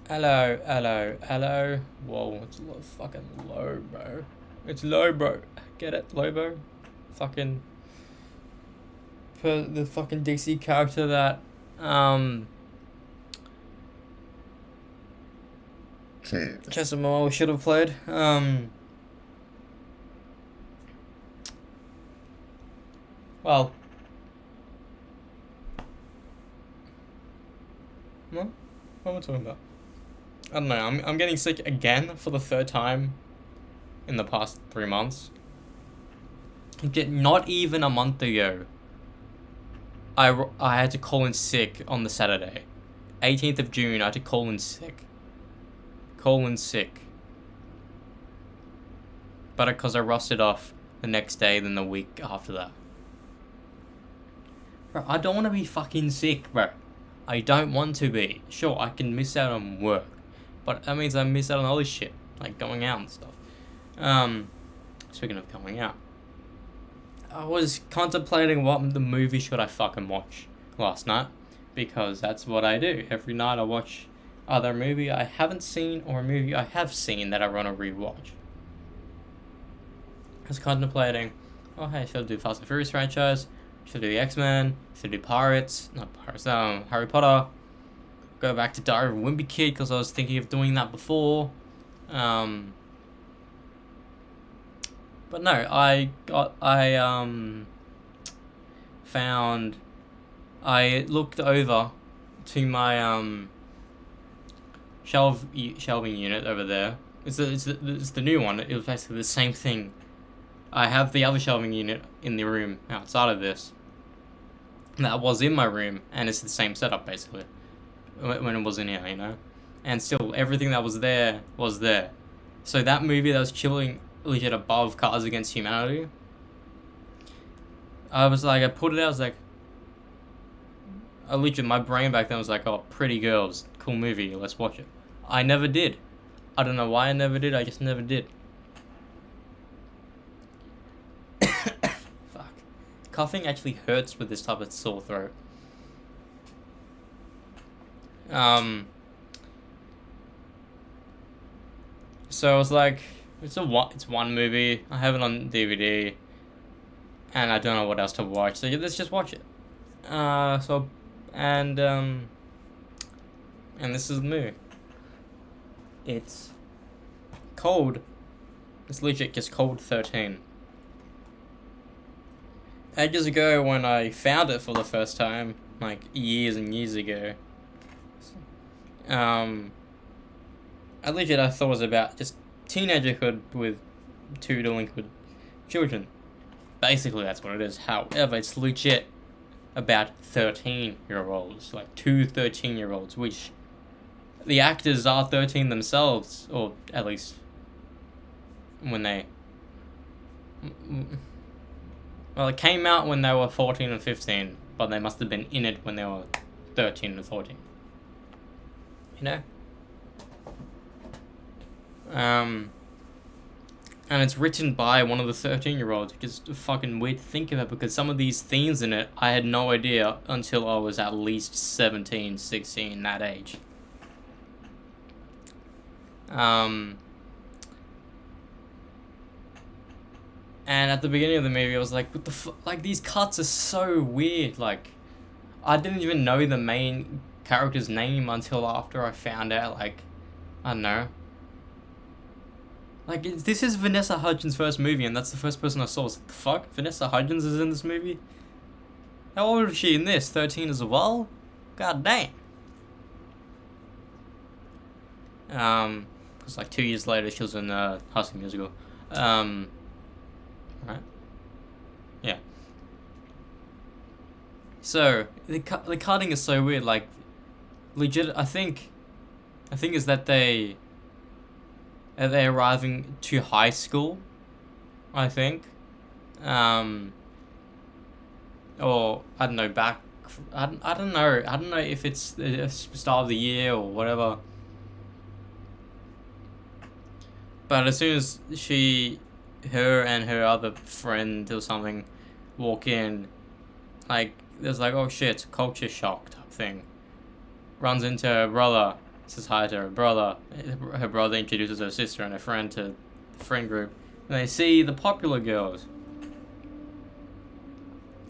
Hello, hello, hello. Whoa, it's fucking low, bro. It's low, bro. Get it, low, bro. Fucking the fucking DC character that um Chester Moore should have played. Well, what am I talking about? I don't know. I'm getting sick again for the third time in the past 3 months. Not even a month ago, I had to call in sick on the Saturday, 18th of June. I had to call in sick. But because I rusted off the next day, then the week after that. Bro, I don't want to be fucking sick, bro. I don't want to be. Sure, I can miss out on work, but that means I miss out on other shit, like going out and stuff. Speaking of going out, I was contemplating what the movie should I fucking watch last night, because that's what I do. Every night I watch either a movie I haven't seen or a movie I have seen that I want to rewatch. I was contemplating, oh hey, should I do Fast and Furious franchise? Should I do the X-Men? Should I do Harry Potter? Go back to Diary of a Wimpy Kid because I was thinking of doing that before. But no, I looked over to my shelving unit over there. It's the new one. It was basically the same thing. I have the other shelving unit in the room outside of this that was in my room, and it's the same setup basically when it was in here, you know? And still, everything that was there was there. So that movie that was chilling legit above Cards Against Humanity, I was like, I put it out, I was like, my brain back then was like, oh, Pretty Girls, cool movie, let's watch it. I never did. I don't know why I never did, I just never did. Coughing actually hurts with this type of sore throat. So I was like, it's one movie. I have it on DVD, and I don't know what else to watch. So let's just watch it. And this is the movie. It's Cold. It's legit just Cold 13. Ages ago, when I found it for the first time, like years and years ago, I thought it was about just teenagerhood with two delinquent children. Basically, that's what it is. However, it's legit about 13-year-olds, like two 13-year-olds, which the actors are 13 themselves, or at least when they... Well, it came out when they were 14 and 15, but they must have been in it when they were 13 and 14. You know? And it's written by one of the 13-year-olds, which is fucking weird to think about, because some of these themes in it, I had no idea until I was at least 17, 16, that age. And at the beginning of the movie, I was like, what the fuck? Like, these cuts are so weird. Like, I didn't even know the main character's name until after I found out, like, I don't know. Like, this is Vanessa Hudgens' first movie, and that's the first person I saw. I was like, the fuck? Vanessa Hudgens is in this movie? How old is she in this? 13 as well? God damn. Because, like, 2 years later, she was in High School Musical. Right? Yeah. So the cutting is so weird. Like, legit. I think is that they arriving to high school. I think, or I don't know. I don't know. I don't know if it's the start of the year or whatever. But as soon as her and her other friend or something walk in, like, there's like, oh shit, it's a culture shock type thing. Runs into her brother, says hi to her brother. Her brother introduces her sister and her friend to the friend group. And they see the popular girls.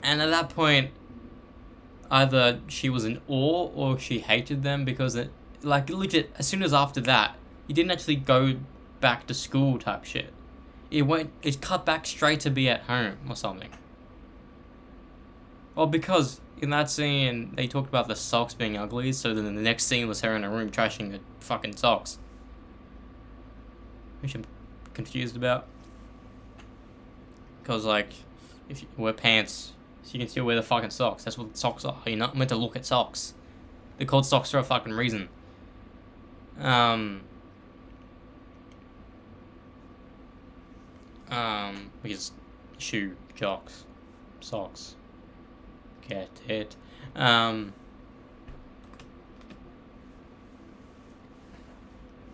And at that point, either she was in awe or she hated them because legit, as soon as after that, you didn't actually go back to school type shit. It cut back straight to be at home or something. Well, because in that scene, they talked about the socks being ugly, so then the next scene was her in a room trashing the fucking socks. Which I'm confused about. Because, like, if you wear pants, so you can still wear the fucking socks. That's what socks are. You're not meant to look at socks. They're called socks for a fucking reason. Which is shoe, jocks, socks. Get it.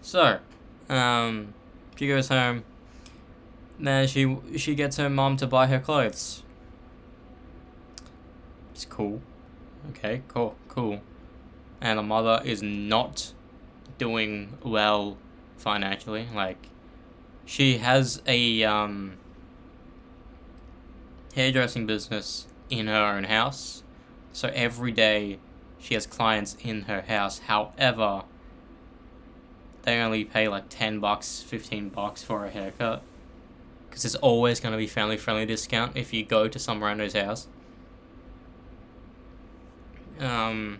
So, she goes home. Then she gets her mom to buy her clothes. It's cool. Okay, cool. And the mother is not doing well financially. Like, she has a hairdressing business in her own house, so every day she has clients in her house. However, they only pay like $10, $15 for a haircut, because there's always going to be family friendly discount if you go to some rando's house. Then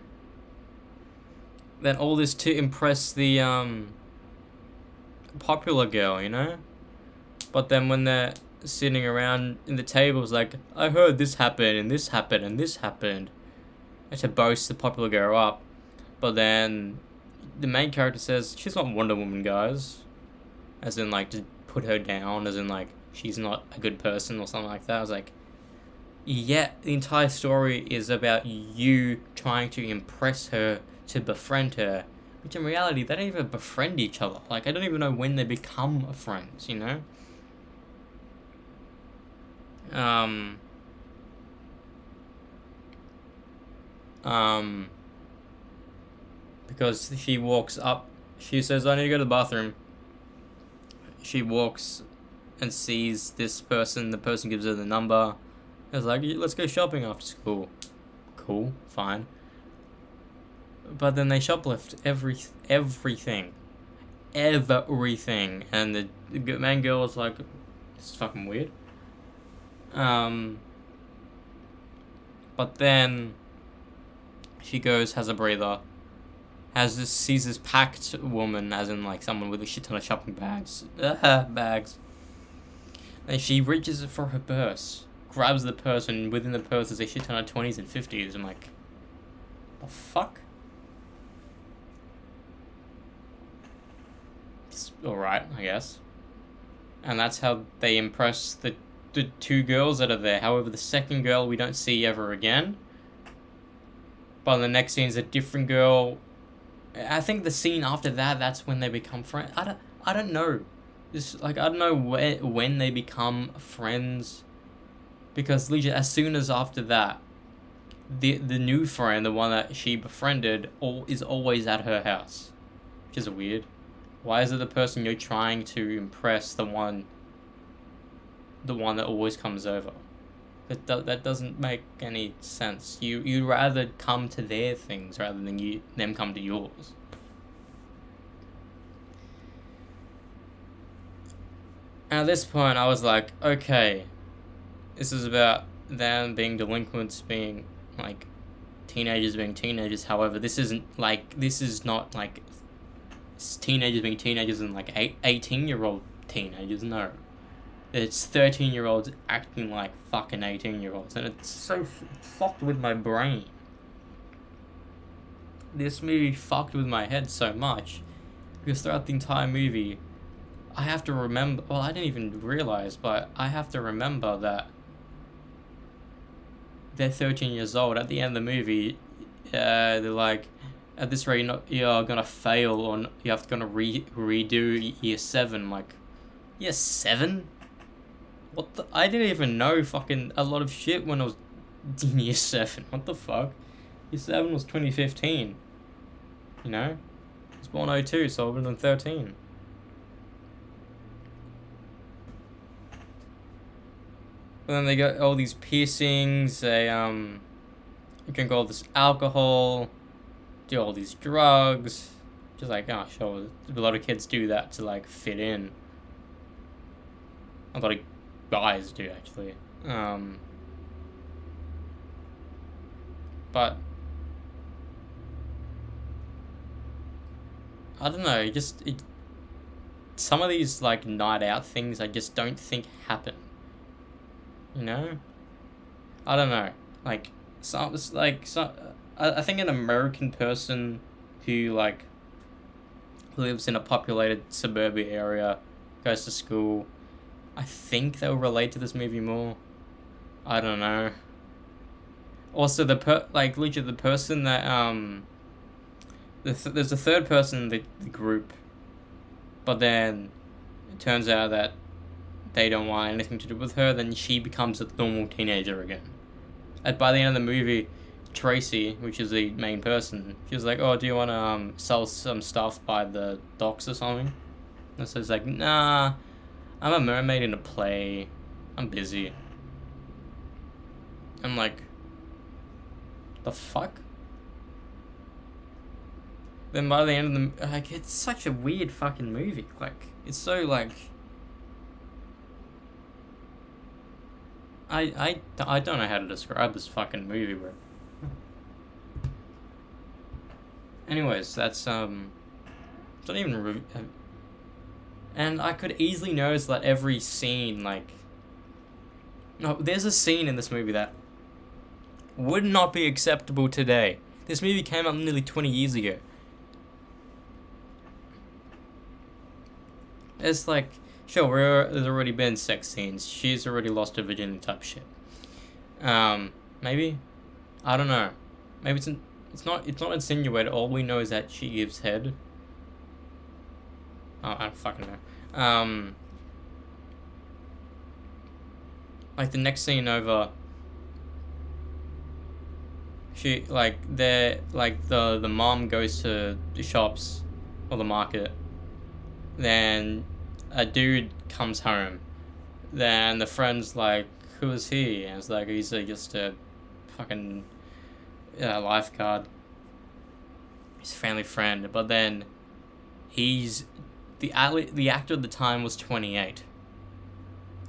all this to impress the popular girl, you know? But then when they're sitting around in the tables, like, I heard this happened, and this happened, and this happened, and to boast the popular girl up. But then the main character says, she's not Wonder Woman, guys. As in, like, to put her down, as in, like, she's not a good person or something like that. I was like, yeah, the entire story is about you trying to impress her, to befriend her, which in reality, they don't even befriend each other. Like, I don't even know when they become friends, you know? Because she walks up, she says, I need to go to the bathroom. She walks and sees this person, the person gives her the number. It's like, let's go shopping after school. Cool, fine. But then they shoplift everything. And the main girl was like, this is fucking weird. But then she goes, has a breather, sees this packed woman, as in like someone with a shit ton of shopping bags. And she reaches for her purse, grabs the purse, and within the purse is a shit ton of 20s and 50s. I'm like, the fuck? It's alright, I guess. And that's how they impress the two girls that are there. However, the second girl we don't see ever again. But the next scene is a different girl. I think the scene after that, that's when they become friends. I don't know. Just like, I don't know when they become friends, because legit, as soon as after that, the new friend, the one that she befriended, is always at her house, which is weird. Why is it the person you're trying to impress the one that always comes over? That doesn't make any sense. You'd rather come to their things rather than them come to yours. And at this point, I was like, okay, this is about them being delinquents, being like teenagers being teenagers. However, this is not like teenagers being teenagers and like 18-year-old teenagers. No. It's 13-year-olds acting like fucking 18-year-olds, and it's so fucked with my brain. This movie fucked with my head so much, because throughout the entire movie, I have to remember, well, I didn't even realize, but I have to remember that they're 13 years old. At the end of the movie, they're like, at this rate, you're gonna fail, or you have to redo year 7. I'm like, year 7? What the? I didn't even know fucking a lot of shit when I was in year 7. What the fuck? Year 7 was 2015. You know? He's born 02, so I would have been 13. And then they got all these piercings, they drink all this alcohol, do all these drugs. Just like, oh sure, a lot of kids do that to like fit in. A lot of guys do actually. But I don't know, some of these like night out things I just don't think happen. You know? I don't know. Like I think an American person who like lives in a populated suburban area, goes to school, I think they'll relate to this movie more. I don't know. Also, the person that there's a third person in the group, but then it turns out that they don't want anything to do with her. Then she becomes a normal teenager again. And by the end of the movie, Tracy, which is the main person, she was like, "Oh, do you want to sell some stuff by the docks or something?" And so it's like, "Nah, I'm a mermaid in a play. I'm busy." I'm like, the fuck? Then by the end of the like, it's such a weird fucking movie. Like, it's so like, I don't know how to describe this fucking movie, bro. Anyways, that's it's not even and I could easily notice that every scene, like, no, there's a scene in this movie that would not be acceptable today. This movie came out nearly 20 years ago. It's like, sure, there's already been sex scenes. She's already lost her virginity type shit. Maybe? I don't know. Maybe it's not insinuated. All we know is that she gives head. Oh, I don't fucking know. Like the next scene over, she the mom goes to the shops or the market. Then a dude comes home. Then the friend's like, "Who is he?" And it's like, he's just a fucking lifeguard. He's a family friend. But then he's the actor at the time was 28.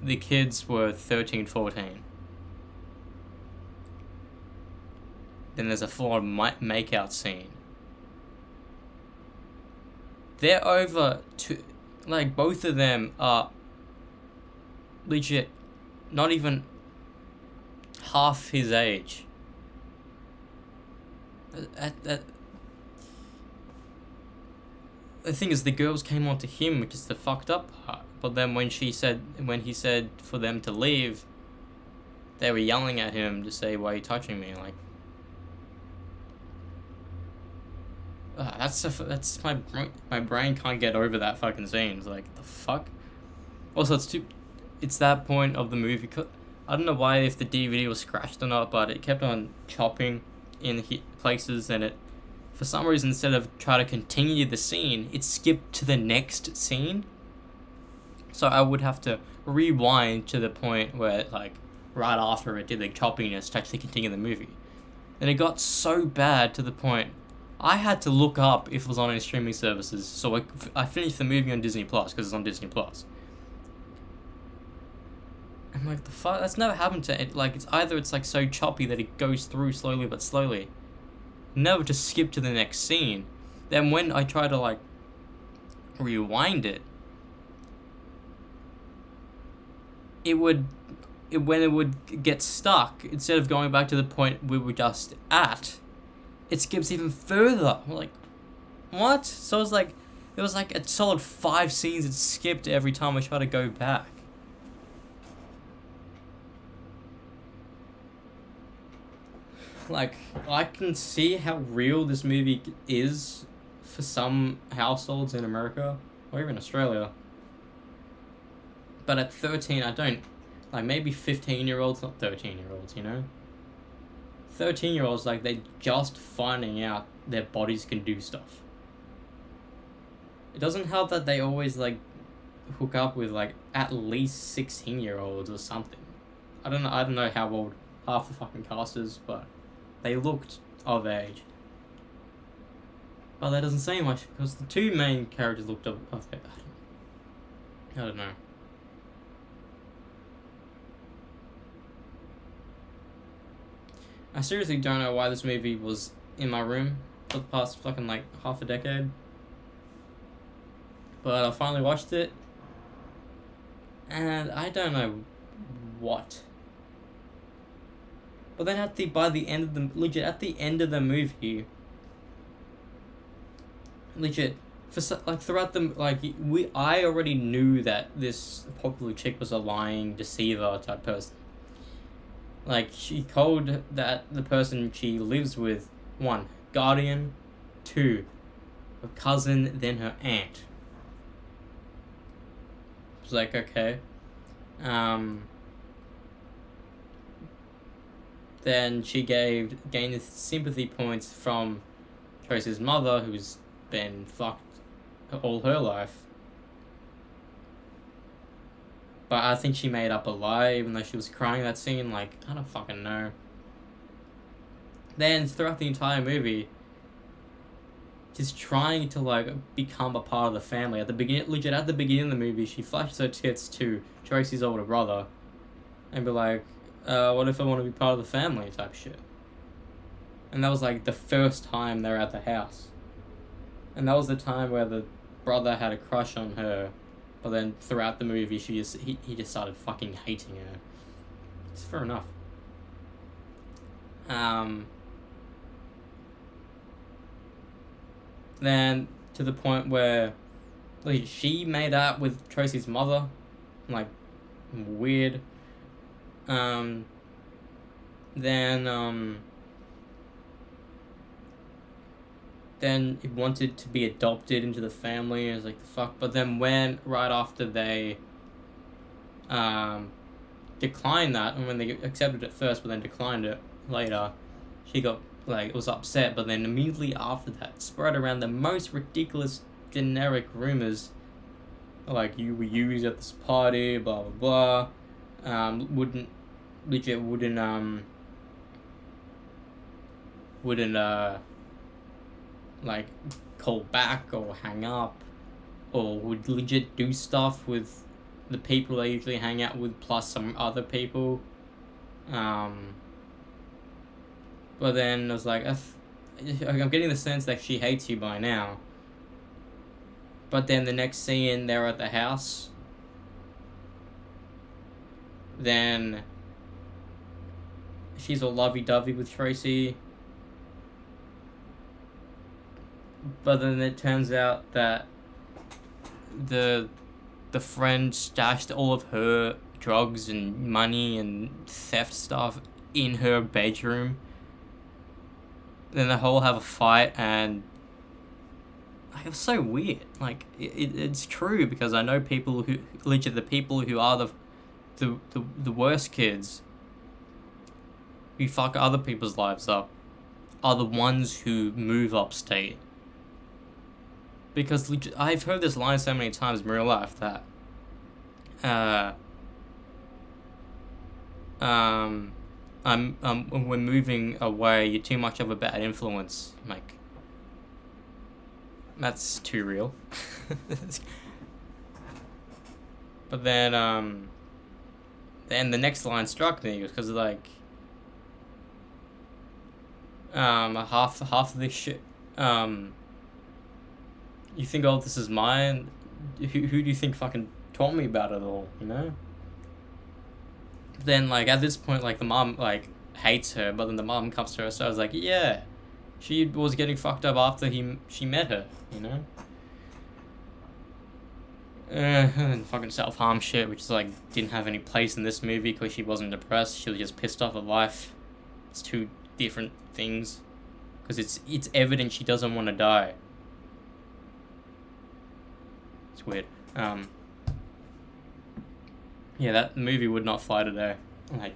The kids were 13, 14. Then there's a full-on makeout scene. They're over to, like, both of them are legit not even half his age. The thing is, the girls came on to him, which is the fucked up part. But then when he said for them to leave, they were yelling at him to say, "Why are you touching me?" Like, that's my brain can't get over that fucking scene. It's like, the fuck. Also, it's that point of the movie. I don't know why, if the DVD was scratched or not, but it kept on chopping in places, and it, for some reason, instead of try to continue the scene, it skipped to the next scene. So I would have to rewind to the point where, like, right after it did the choppiness to actually continue the movie. And it got so bad to the point I had to look up if it was on any streaming services. So I finished the movie on Disney Plus because it's on Disney Plus. I'm like, the fuck? That's never happened to it. Like, it's like so choppy that it goes through slowly but slowly. Never just skip to the next scene. Then when I try to, like, rewind it, when it would get stuck, instead of going back to the point we were just at, it skips even further. I'm like, what? So it was like a solid 5 scenes it skipped every time I try to go back. Like, I can see how real this movie is for some households in America, or even Australia. But at 13, I don't, like, maybe 15-year-olds, not 13-year-olds, you know? 13-year-olds, like, they're just finding out their bodies can do stuff. It doesn't help that they always like hook up with like at least 16-year-olds or something. I don't know how old half the fucking cast is, but they looked of age. But that doesn't say much because the two main characters looked of age. I don't know. I seriously don't know why this movie was in my room for the past fucking like half a decade. But I finally watched it, and I don't know what. But then by the end of the movie, legit, throughout the I already knew that this popular chick was a lying deceiver type person. Like, she called that the person she lives with, 1, guardian, 2, her cousin, then her aunt. It was like, okay. Then she gained sympathy points from Tracy's mother, who's been fucked all her life. But I think she made up a lie, even though she was crying that scene. Like, I don't fucking know. Then, throughout the entire movie, just trying to, like, become a part of the family. At the beginning of the movie, she flashes her tits to Tracy's older brother. And be like, what if I want to be part of the family type shit. And that was, like, the first time they're at the house. And that was the time where the brother had a crush on her. But then throughout the movie, he just started fucking hating her. It's fair enough. Then to the point where like, she made out with Tracy's mother, like weird. Then he wanted to be adopted into the family. It was like, the fuck. But then right after they declined that, and when they accepted it first but then declined it later, she got, like, was upset. But then immediately after that, spread around the most ridiculous generic rumors, like, you were used at this party, blah blah blah. Wouldn't like call back or hang up, or would legit do stuff with the people they usually hang out with plus some other people. But then I was like, I'm getting the sense that she hates you by now. But then the next scene, they're at the house. Then she's all lovey-dovey with Tracy. But then it turns out that the friend stashed all of her drugs and money and theft stuff in her bedroom. Then they all have a fight, and like, it was so weird. Like, it's true, because I know people who legit, the people who are the worst kids who fuck other people's lives up are the ones who move upstate. Because I've heard this line so many times in real life that we're moving away, you're too much of a bad influence. I'm like, that's too real. But then the next line struck me, because like half of this shit, you think, oh, this is mine? Who do you think fucking taught me about it all, you know? Then, like, at this point, like, the mom, like, hates her, but then the mom comes to her, so I was like, yeah, she was getting fucked up after she met her, you know? And fucking self-harm shit, which is, like, didn't have any place in this movie because she wasn't depressed, she was just pissed off at life. It's two different things. Because it's evident she doesn't want to die. It's weird. Yeah, that movie would not fly today. Like,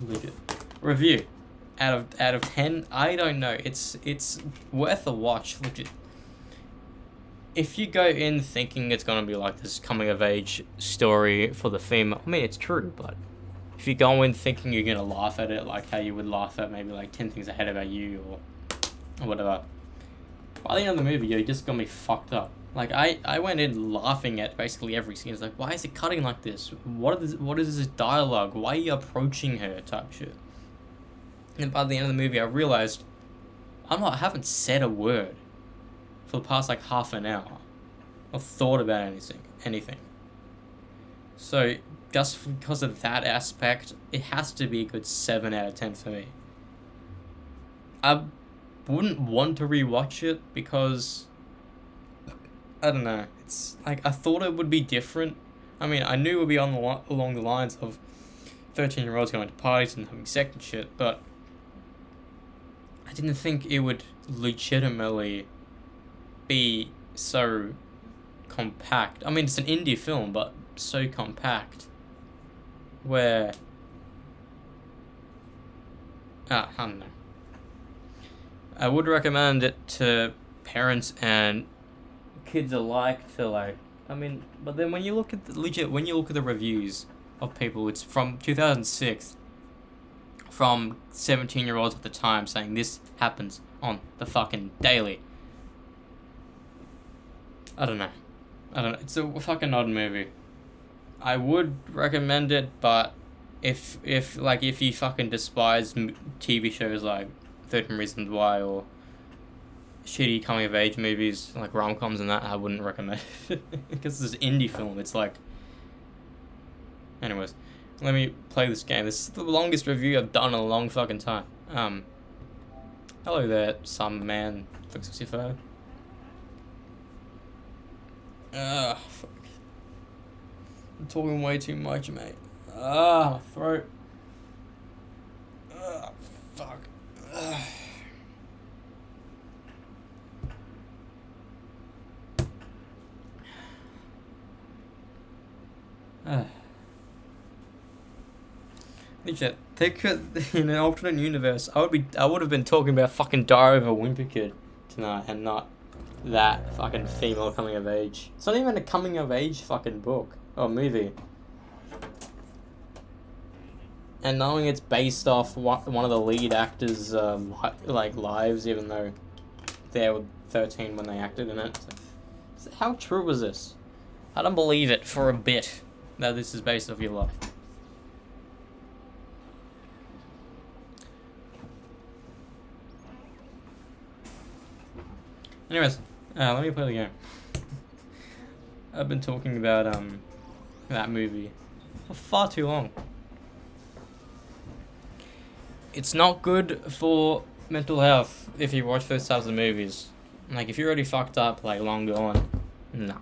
legit. Review. Out of 10, I don't know. It's worth a watch. Legit. if you go in thinking it's gonna be like this coming of age story for the female, I mean it's true, but if you go in thinking you're gonna laugh at it like how you would laugh at maybe like 10 Things I Hate About You or whatever, by the end of the movie you're just gonna be fucked up. Like I went in laughing at basically every scene. It's like, why is it cutting like this? What is this dialogue? Why are you approaching her type shit? And by the end of the movie I realized I haven't said a word for the past like half an hour or thought about anything. So just because of that aspect, it has to be a good 7 out of 10 for me. I wouldn't want to rewatch it because I don't know. It's like I thought it would be different. I mean, I knew it would be along the lines of 13-year-olds going to parties and having sex and shit, but I didn't think it would legitimately be so compact. I mean, it's an indie film, but so compact. Where I don't know. I would recommend it to parents and kids alike to like. I mean, but then when you look at when you look at the reviews of people, it's from 2006. From 17-year-olds at the time saying this happens on the fucking daily. I don't know. It's a fucking odd movie. I would recommend it, but if you fucking despise TV shows like 13 Reasons Why or shitty coming of age movies like rom-coms and that, I wouldn't recommend it because it's an indie film. It's like, anyways, let me play this game. This is the longest review I've done in a long fucking time. Hello there, some man for 65. Fuck. I'm talking way too much, mate. My throat. Fuck. Legit. Think in an alternate universe, I would have been talking about fucking Diary of a Wimpy Kid tonight, and not that fucking female coming of age. It's not even a coming of age fucking book or movie. And knowing it's based off one of the lead actors' like lives, even though they were 13 when they acted in it. So how true was this? I don't believe it for a bit that this is based off your life. Anyways, let me play the game. I've been talking about that movie for far too long. It's not good for mental health if you watch those types of movies. Like, if you're already fucked up, like, long gone, nah.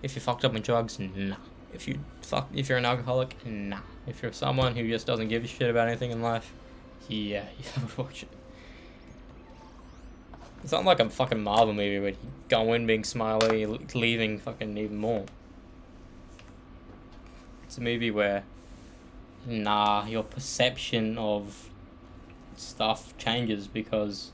If you're fucked up on drugs, nah. If you're an alcoholic, nah. If you're someone who just doesn't give a shit about anything in life, yeah, you have to watch it. It's not like a fucking Marvel movie where you go in being smiley, leaving fucking even more. It's a movie where, nah, your perception of stuff changes because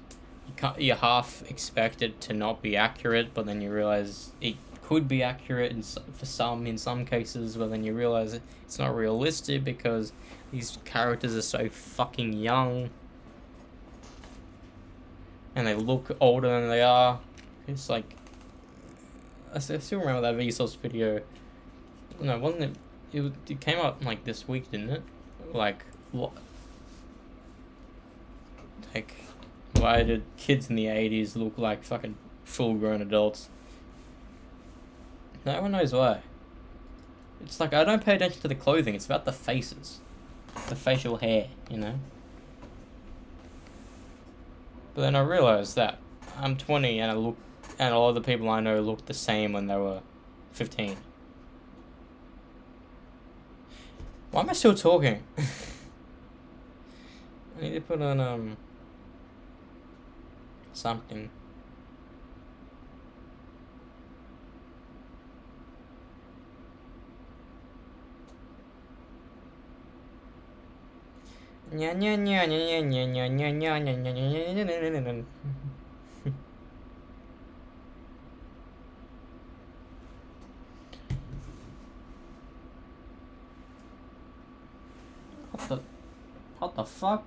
you half expect it to not be accurate, but then you realize it could be accurate in some cases, but then you realize it's not realistic because these characters are so fucking young. And they look older than they are. It's like, I still remember that Vsauce video. No, wasn't it? It came out like this week, didn't it? Like, what? Like, why did kids in the 80s look like fucking full-grown adults? No one knows why. It's like, I don't pay attention to the clothing. It's about the faces, the facial hair, you know. But then I realized that I'm 20 and and all the people I know looked the same when they were 15. Why am I still talking? I need to put on something. What the fuck?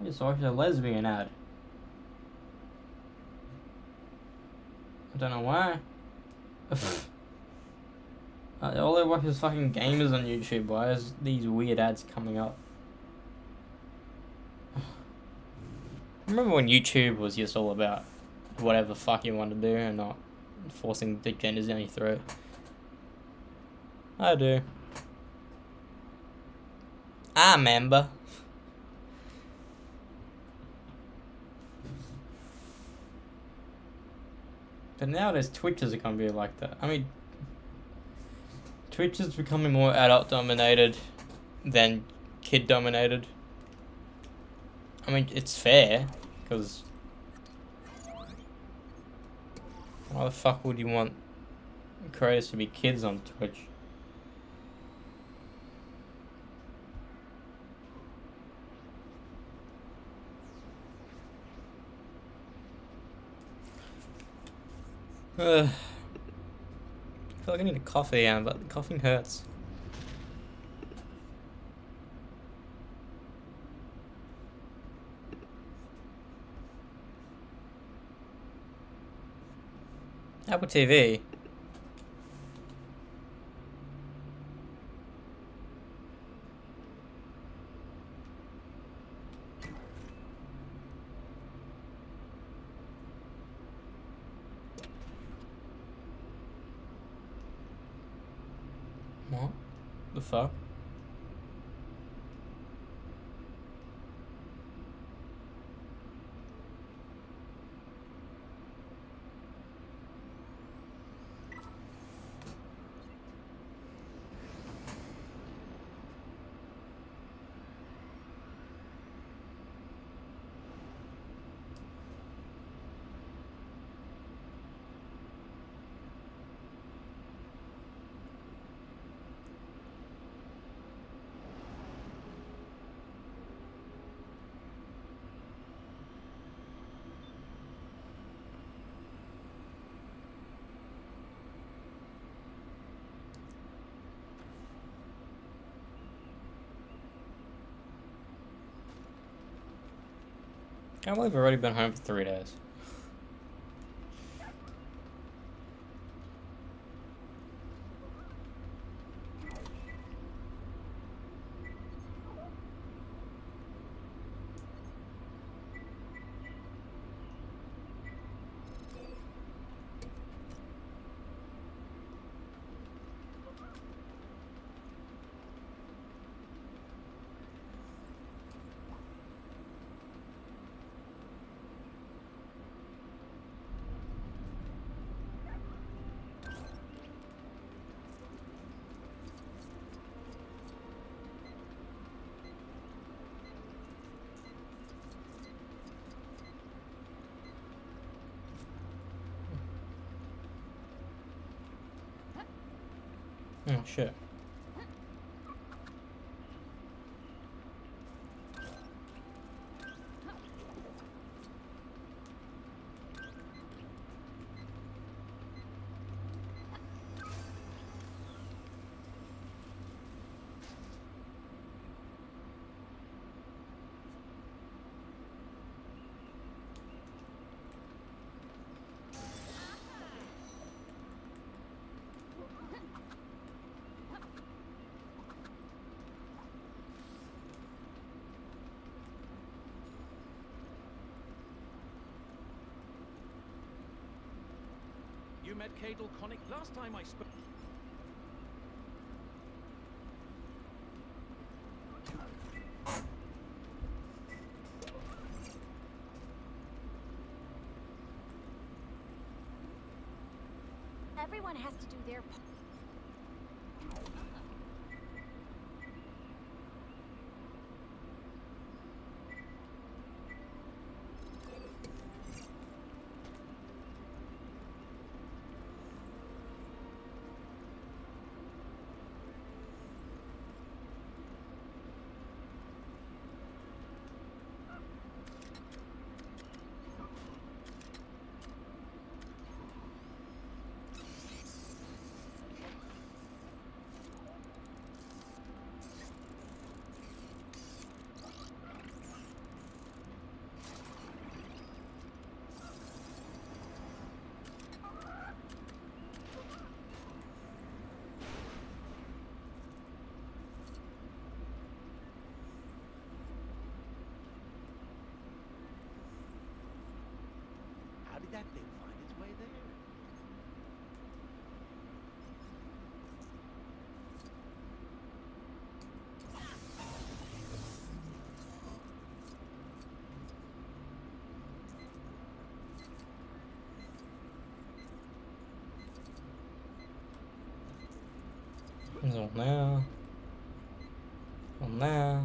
I just watched a lesbian ad. I don't know why. All I watch is fucking gamers on YouTube. Why is these weird ads coming up? I remember when YouTube was just all about whatever the fuck you want to do and not forcing the genders down your throat. I do. I remember. But nowadays Twitches are gonna be like that. I mean, Twitch is becoming more adult dominated than kid dominated. I mean, it's fair, because why the fuck would you want creators to be kids on Twitch? I feel like I need a coffee again, but the coughing hurts. Apple TV. What the fuck? I can't believe I've already been home for 3 days. Oh shit. You met Cadel Connick last time I spoke. Everyone has to do their part. There's one there. One there.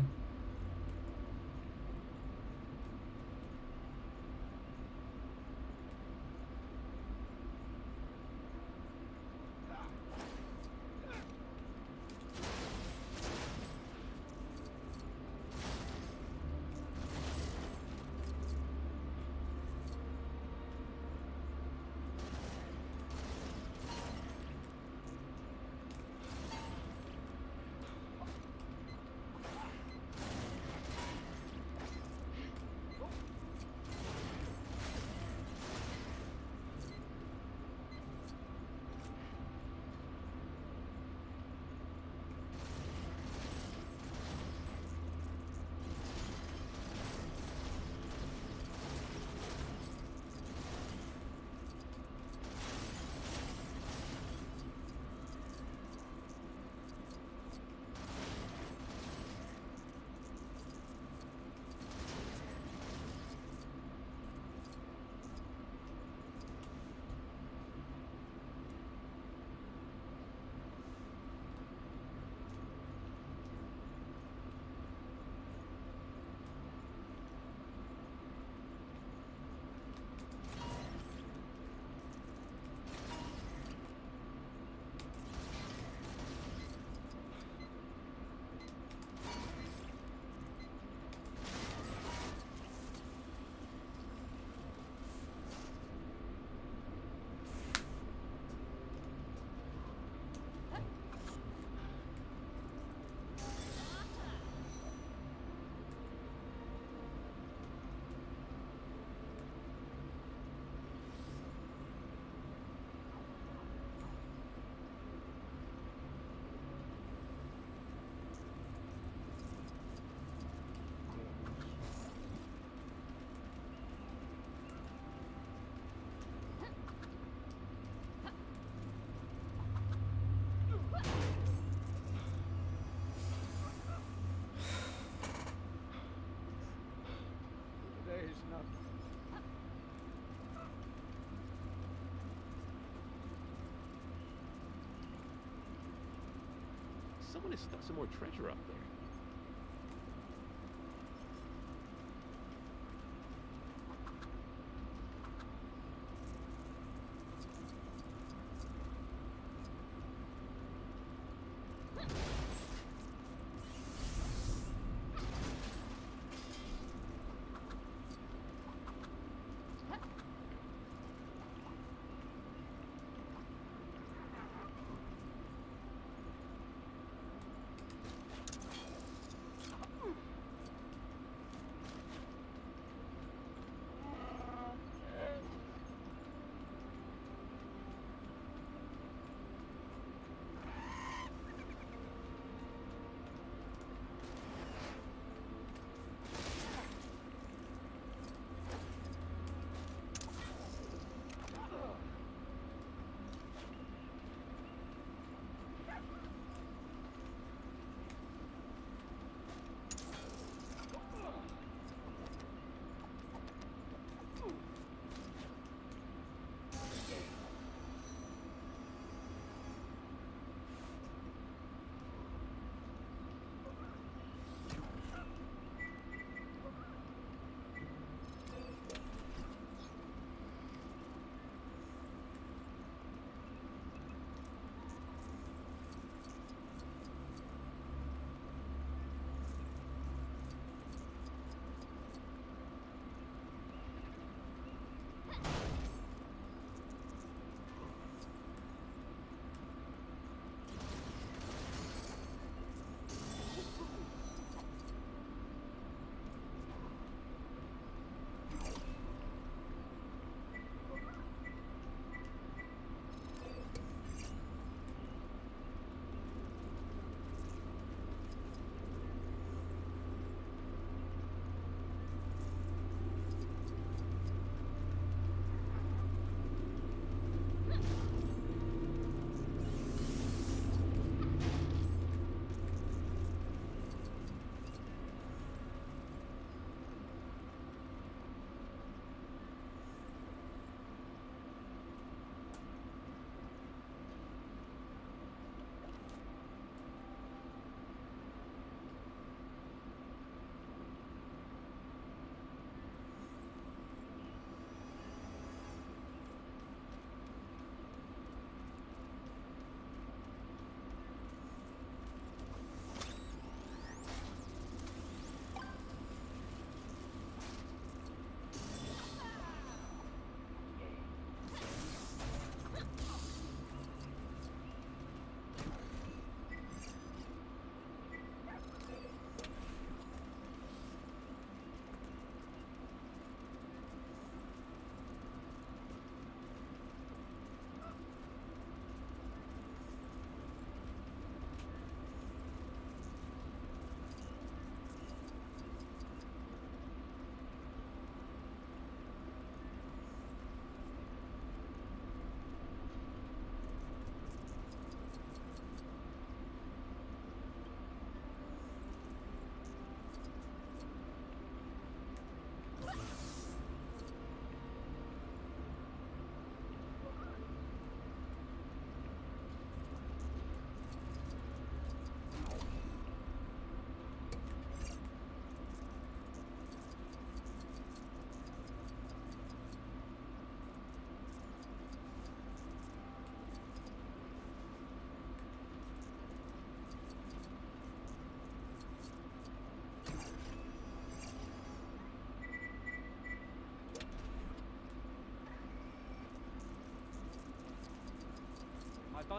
Today's not. Someone has stuck some more treasure up there.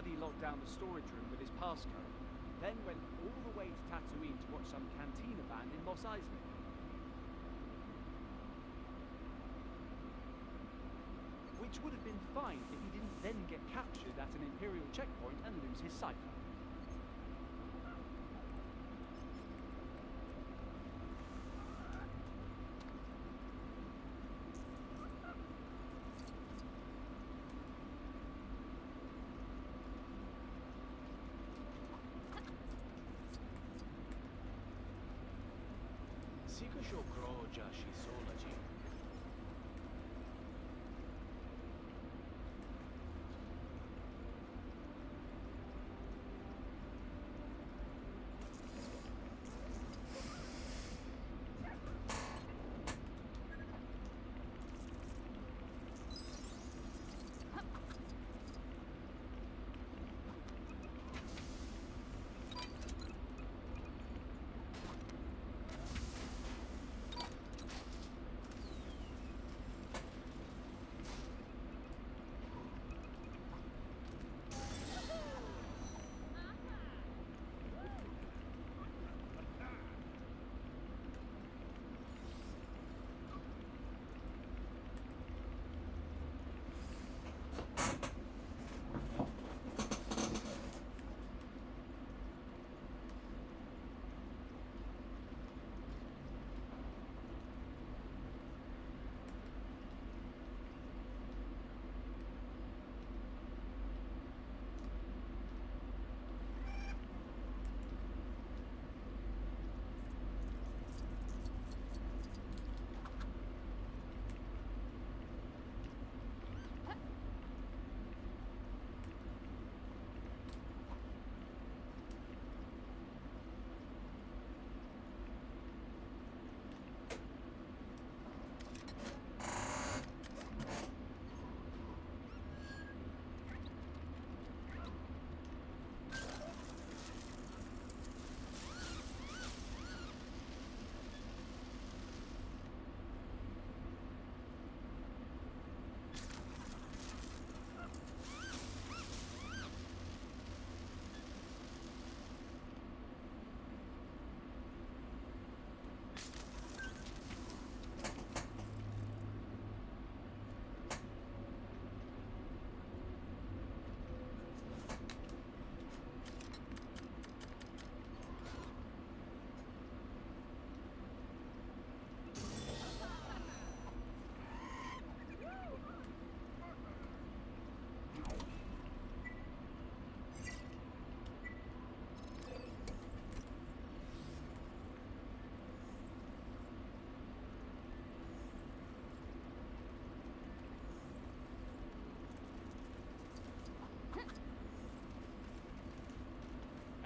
Buddy locked down the storage room with his passcode, then went all the way to Tatooine to watch some cantina band in Mos Eisley. Which would have been fine if he didn't then get captured at an Imperial checkpoint and lose his cipher. Sikasho Kroja Shisolaji.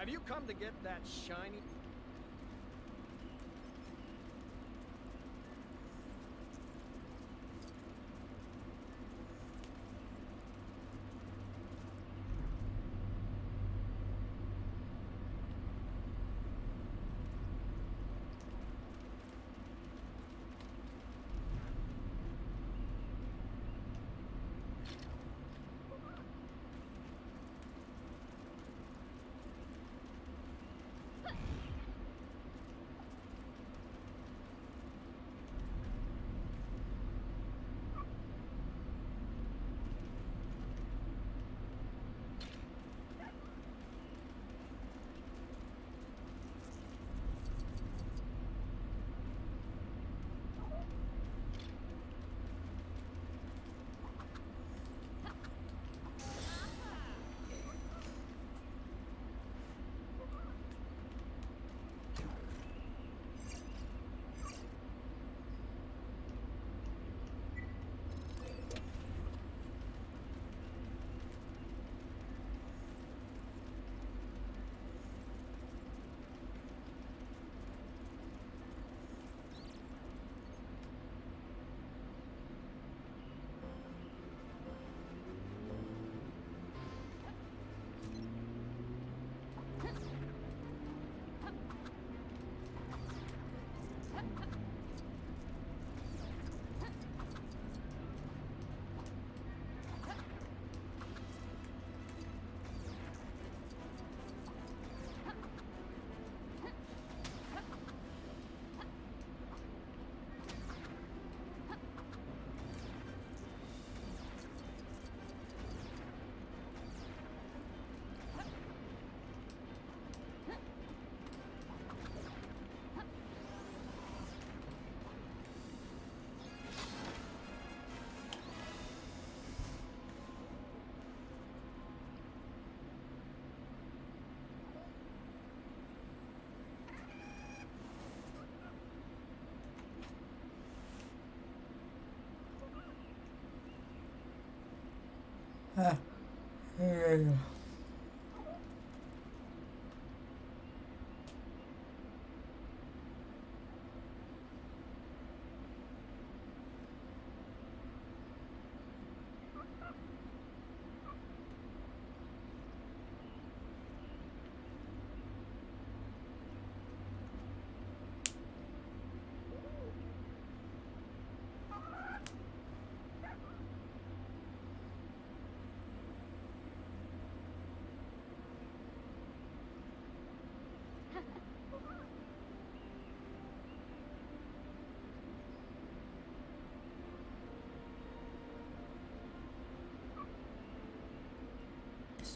Have you come to get that shiny?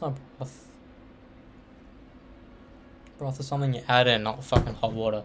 It's not broth. Broth is something you add in, not fucking hot water.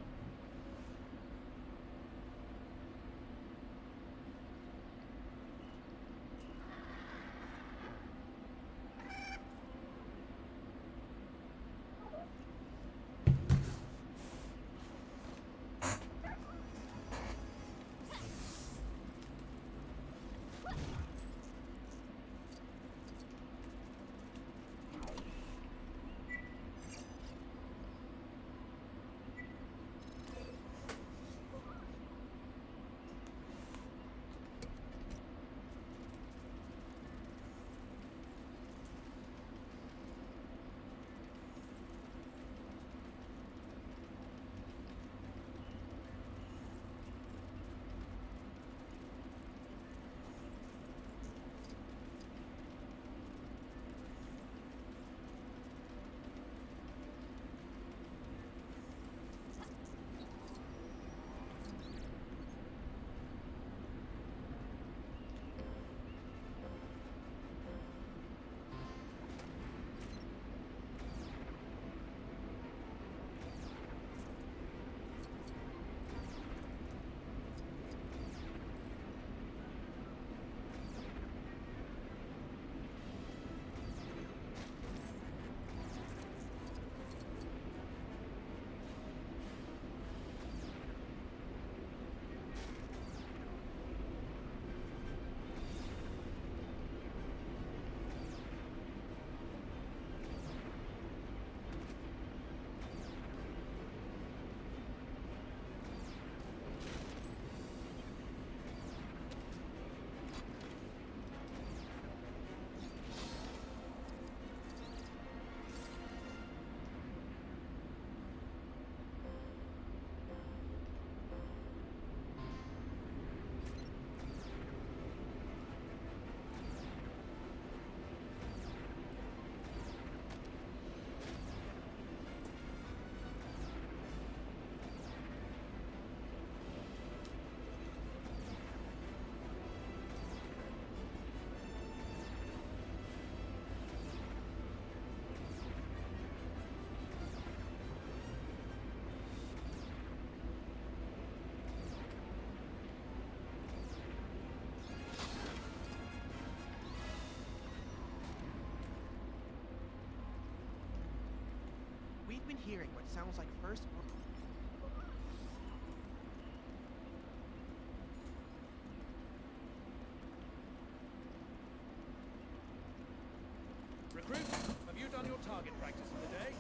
We've been hearing what sounds like first. Recruit, have you done your target practice for the day?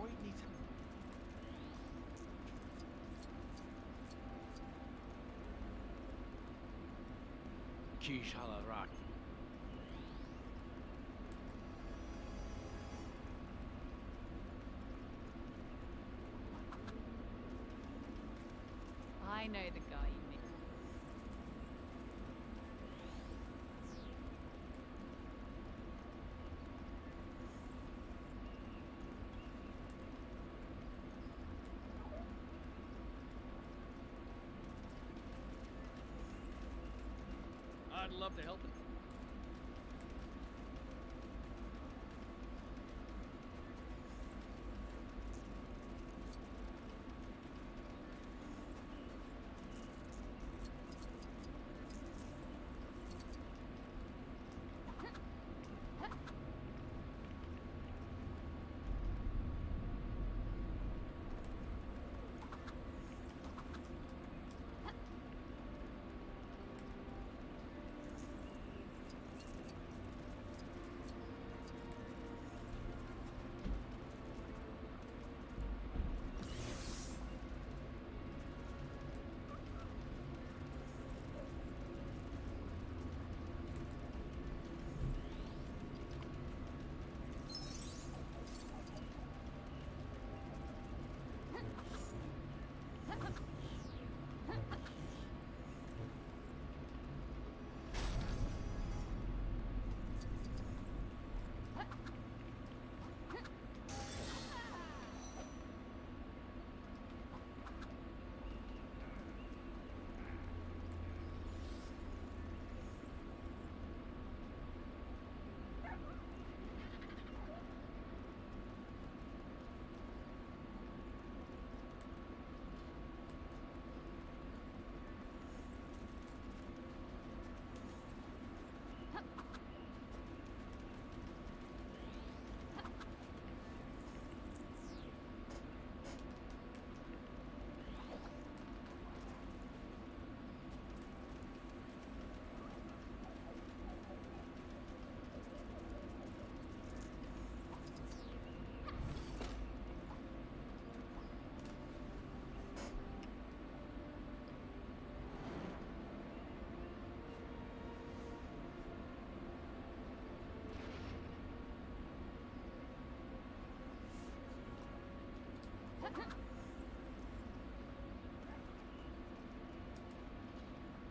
droid needs help. Kishala Rock. I know the guy you mean. I'd love to help it.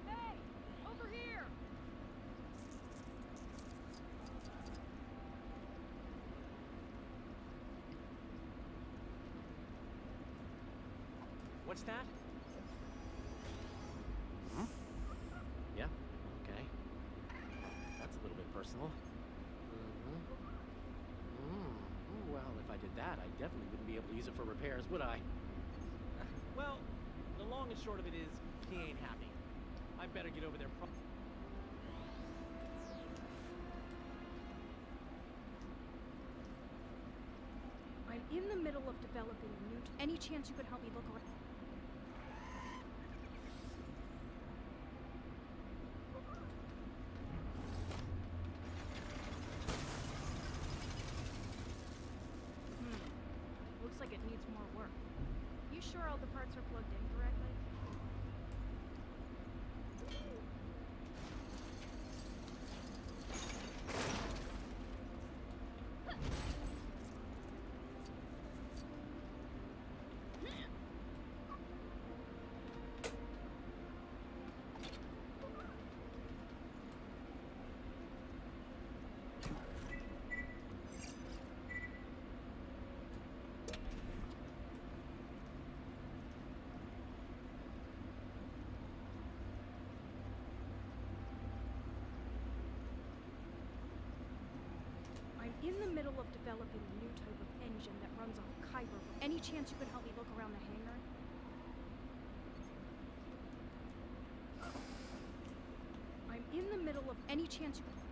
Hey! Over here! What's that? Hmm? Yeah, okay. That's a little bit personal. Well, if I did that, I definitely wouldn't be able to use it for repairs, would I? Well, the long and short of it is, he ain't happy. I better get over there. I'm in the middle of developing a new. Any chance you could help me look around? Looks like it needs more work. You sure all the parts are plugged in correctly? I'm in the middle of developing a new type of engine that runs off Kyber. Any chance you could help me look around the hangar? I'm in the middle of. Any chance you could.